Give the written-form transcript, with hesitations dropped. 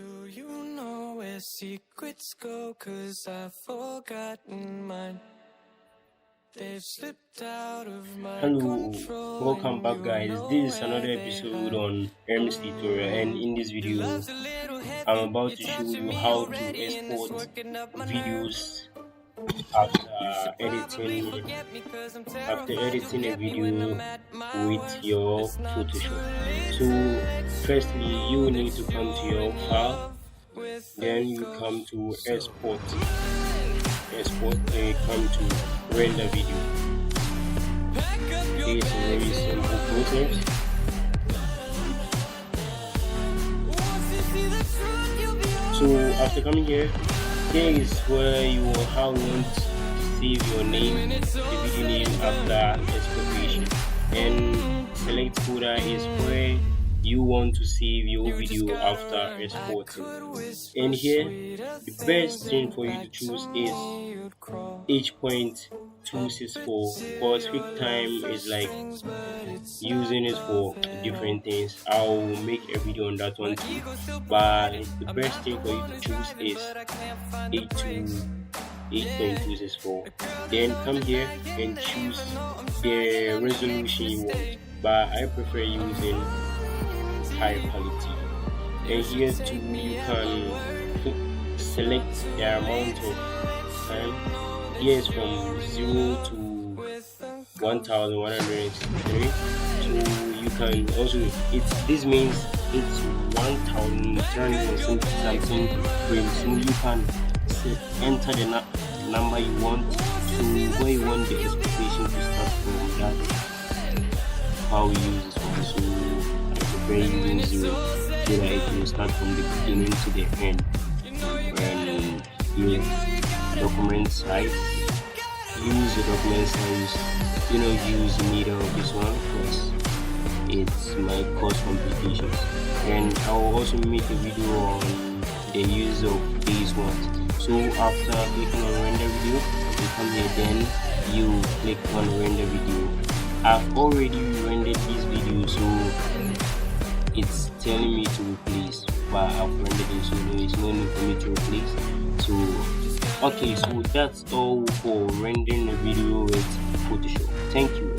Do you know where secrets go? 'Cause I've forgotten mine. They've slipped out of my control. Welcome back guys. This is another episode on Hermes tutorial, and in this video I'm about to show you how to export videos after editing a video with your Photoshop. So firstly you need to come to your file, then you come to export, then you come to render video. It's a very simple process. So after coming here is where you will want to save your name, the video name after exportation, and select folder is where you want to save your video after exporting. And here the best thing for you to choose is H.264 because QuickTime is like using it for different things. I'll make a video on that one too, but the best thing for you to choose is H.264. Then come here and choose the resolution you want, but I prefer using high quality. And here too you can select the amount of time. Here is from 0 to 1163. So you can also this means it's 1360 something frames. So you can enter the number you want to where you want the expectation to start from. That's how we use this one. So I prefer using 0 so that it will start from the beginning to the end. And here document size, use the document size, use the middle of this one because it's my course complications. And I will also make a video on the use of these ones. So after clicking on render video, you come here, then you click on render video. I've already rendered this video, so it's telling me to replace, but I've rendered it, so there is no need for me to replace. So okay, so that's all for rendering a video with Photoshop. Thank you.